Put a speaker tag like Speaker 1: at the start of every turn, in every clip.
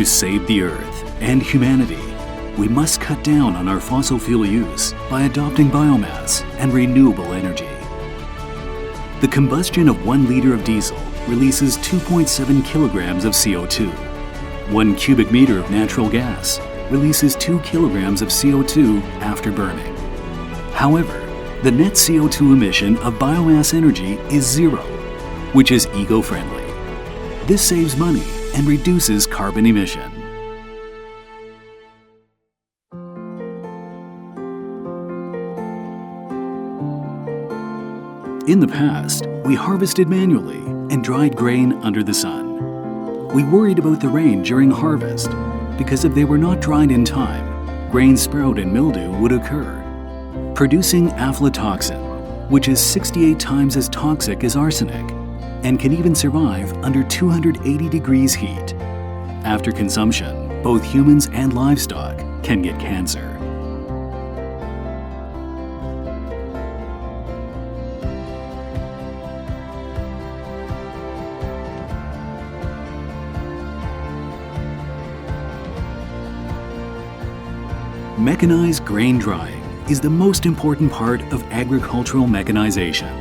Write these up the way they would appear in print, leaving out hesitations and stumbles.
Speaker 1: To save the Earth and humanity, we must cut down on our fossil fuel use by adopting biomass and renewable energy. The combustion of 1 liter of diesel releases 2.7 kilograms of CO2. 1 cubic meter of natural gas releases 2 kilograms of CO2 after burning. However, the net CO2 emission of biomass energy is 0, which is eco-friendly. This saves money and reduces carbon emission. In the past, we harvested manually and dried grain under the sun. We worried about the rain during harvest because if they were not dried in time, grain sprout and mildew would occur, producing aflatoxin, which is 68 times as toxic as arsenic and can even survive under 280 degrees heat. After consumption, both humans and livestock can get cancer. Mechanized grain drying is the most important part of agricultural mechanization.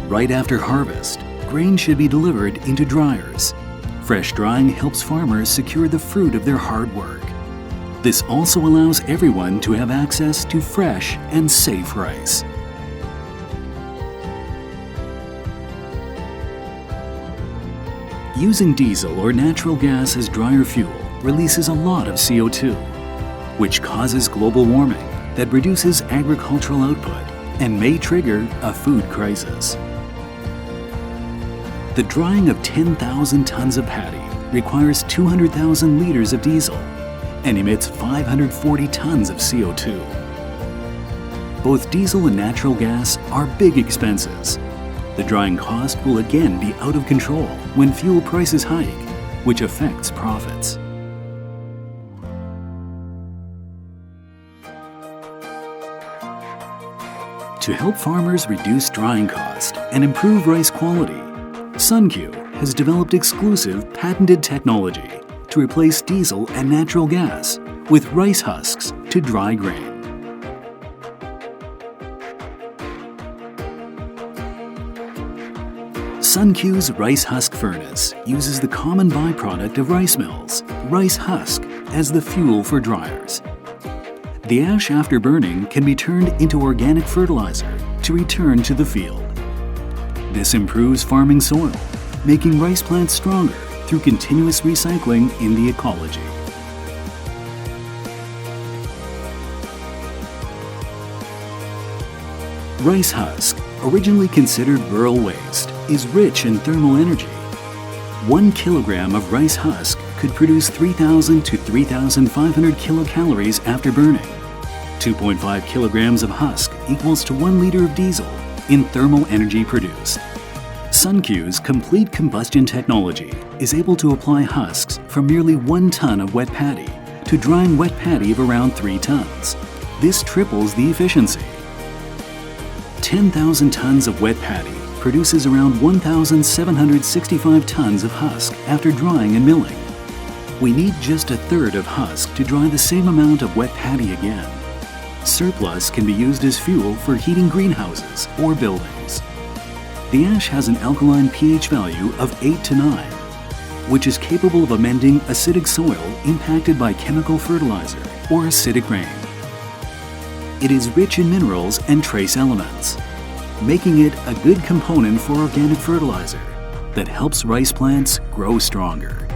Speaker 1: Right after harvest, grain should be delivered into dryers. Fresh drying helps farmers secure the fruit of their hard work. This also allows everyone to have access to fresh and safe rice. Using diesel or natural gas as dryer fuel releases a lot of CO2, which causes global warming that reduces agricultural output and may trigger a food crisis. The drying of 10,000 tons of paddy requires 200,000 liters of diesel and emits 540 tons of CO2. Both diesel and natural gas are big expenses. The drying cost will again be out of control when fuel prices hike, which affects profits. To help farmers reduce drying cost and improve rice quality, Suncue has developed exclusive patented technology to replace diesel and natural gas with rice husks to dry grain. Suncue's rice husk furnace uses the common byproduct of rice mills, rice husk, as the fuel for dryers. The ash after burning can be turned into organic fertilizer to return to the field. This improves farming soil, making rice plants stronger through continuous recycling in the ecology. Rice husk, originally considered rural waste, is rich in thermal energy. 1 kilogram of rice husk could produce 3,000 to 3,500 kilocalories after burning. 2.5 kilograms of husk equals to 1 liter of diesel in thermal energy produced. Suncue's complete combustion technology is able to apply husks from merely 1 ton of wet paddy to drying wet paddy of around 3 tons. This triples the efficiency. 10,000 tons of wet paddy produces around 1,765 tons of husk after drying and milling. We need just a third of husk to dry the same amount of wet paddy again. Surplus can be used as fuel for heating greenhouses or buildings. The ash has an alkaline pH value of 8 to 9, which is capable of amending acidic soil impacted by chemical fertilizer or acidic rain. It is rich in minerals and trace elements, making it a good component for organic fertilizer that helps rice plants grow stronger.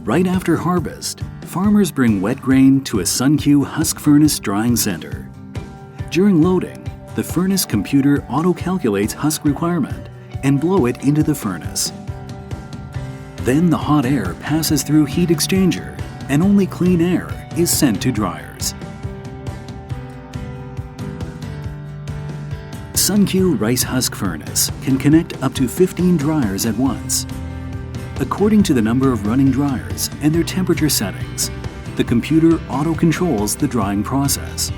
Speaker 1: Right after harvest, farmers bring wet grain to a Suncue Husk Furnace drying center. During loading, the furnace computer auto-calculates husk requirement and blow it into the furnace. Then the hot air passes through heat exchanger and only clean air is sent to dryers. Suncue Rice Husk Furnace can connect up to 15 dryers at once. According to the number of running dryers and their temperature settings, the computer auto-controls the drying process.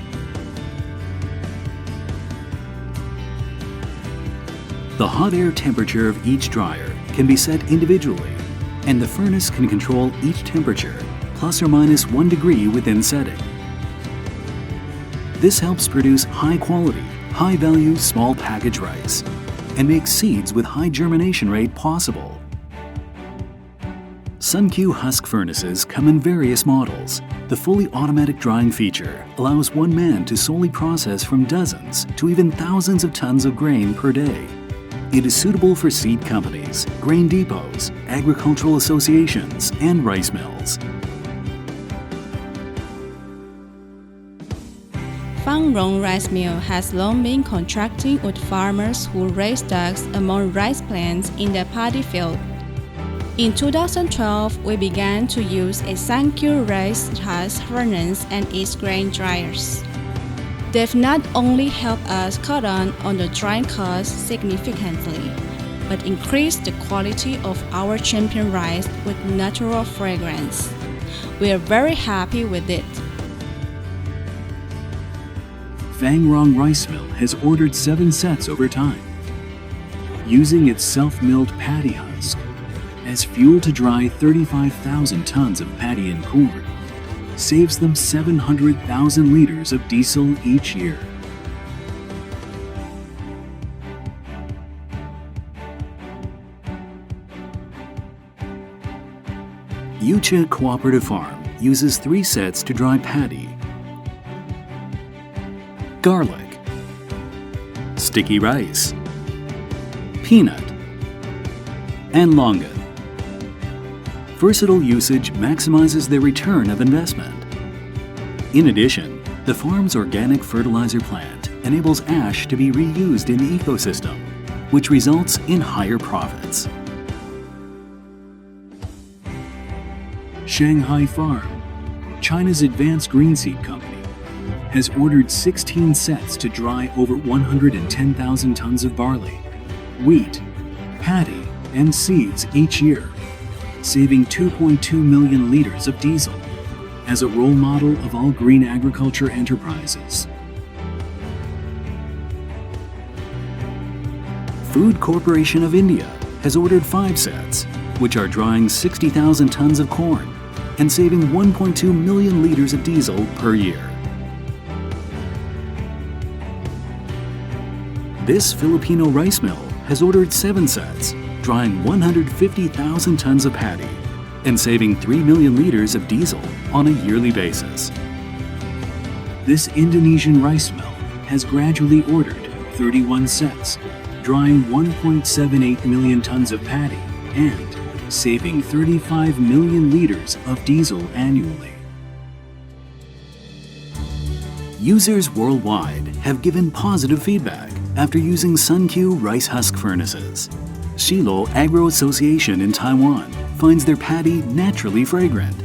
Speaker 1: The hot air temperature of each dryer can be set individually, and the furnace can control each temperature, plus or minus 1 degree within setting. This helps produce high-quality, high-value small package rice and makes seeds with high germination rate possible. Suncue Husk furnaces come in various models. The fully automatic drying feature allows one man to solely process from dozens to even thousands of tons of grain per day. It is suitable for seed companies, grain depots, agricultural associations, and rice mills.
Speaker 2: Phang Rong Rice Mill has long been contracting with farmers who raise ducks among rice plants in the paddy field. In 2012, we began to use a Suncue rice husk furnace and its grain dryers. They've not only helped us cut down on the drying costs significantly, but increased the quality of our champion rice with natural fragrance. We are very happy with it.
Speaker 1: Phang Rong Rice Mill has ordered 7 sets over time, using its self-milled paddy husk as fuel to dry 35,000 tons of paddy and corn, saves them 700,000 liters of diesel each year. Yucha Cooperative Farm uses 3 sets to dry paddy, garlic, sticky rice, peanut, and longan. Versatile usage maximizes their return of investment. In addition, the farm's organic fertilizer plant enables ash to be reused in the ecosystem, which results in higher profits. Shanghai Farm, China's advanced green seed company, has ordered 16 sets to dry over 110,000 tons of barley, wheat, paddy, and seeds each year, saving 2.2 million liters of diesel, as a role model of all green agriculture enterprises. Food Corporation of India has ordered 5 sets, which are drying 60,000 tons of corn and saving 1.2 million liters of diesel per year. This Filipino rice mill has ordered 7 sets, drying 150,000 tons of paddy and saving 3 million liters of diesel on a yearly basis. This Indonesian rice mill has gradually ordered 31 sets, drying 1.78 million tons of paddy and saving 35 million liters of diesel annually. Users worldwide have given positive feedback after using Suncue rice husk furnaces. Shilo Agro Association in Taiwan finds their paddy naturally fragrant.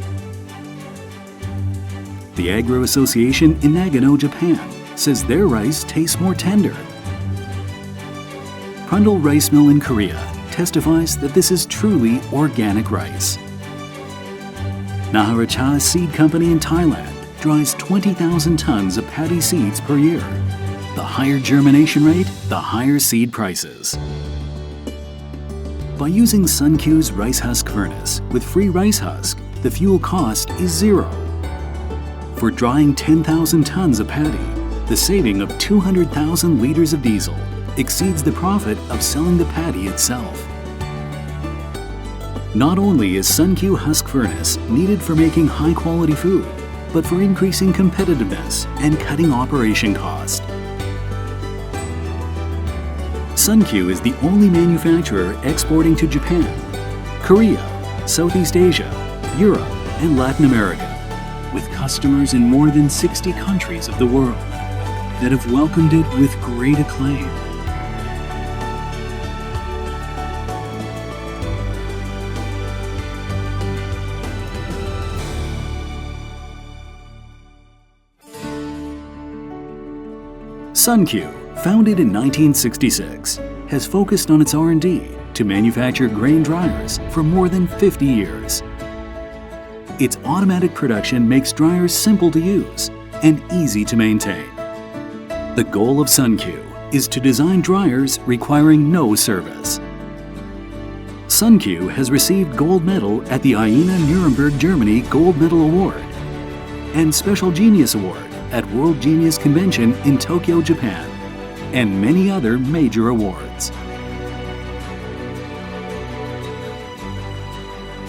Speaker 1: The Agro Association in Nagano, Japan says their rice tastes more tender. Prundle Rice Mill in Korea testifies that this is truly organic rice. Naharacha Seed Company in Thailand dries 20,000 tons of paddy seeds per year. The higher germination rate, the higher seed prices. By using Suncue's rice husk furnace with free rice husk, the fuel cost is 0. For drying 10,000 tons of paddy, the saving of 200,000 liters of diesel exceeds the profit of selling the paddy itself. Not only is Suncue Husk Furnace needed for making high-quality food, but for increasing competitiveness and cutting operation cost. Suncue is the only manufacturer exporting to Japan, Korea, Southeast Asia, Europe, and Latin America, with customers in more than 60 countries of the world that have welcomed it with great acclaim. Suncue, founded in 1966, has focused on its R&D to manufacture grain dryers for more than 50 years. Its automatic production makes dryers simple to use and easy to maintain. The goal of Suncue is to design dryers requiring no service. Suncue has received gold medal at the IENA Nuremberg, Germany Gold Medal Award and Special Genius Award at World Genius Convention in Tokyo, Japan, and many other major awards.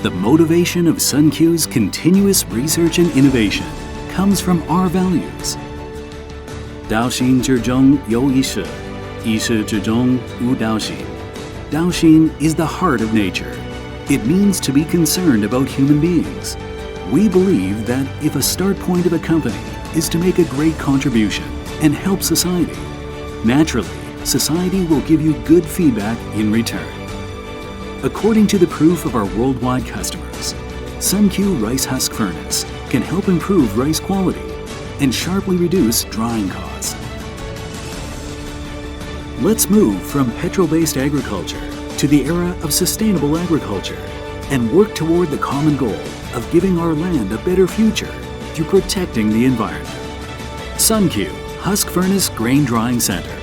Speaker 1: The motivation of Suncue's continuous research and innovation comes from our values. 道心之中有意识，意识之中无道心. Daoxin is the heart of nature. It means to be concerned about human beings. We believe that if a start point of a company is to make a great contribution and help society, naturally, society will give you good feedback in return. According to the proof of our worldwide customers, Suncue Rice Husk Furnace can help improve rice quality and sharply reduce drying costs. Let's move from petrol-based agriculture to the era of sustainable agriculture and work toward the common goal of giving our land a better future through protecting the environment. Suncue Husk Furnace Grain Drying Center.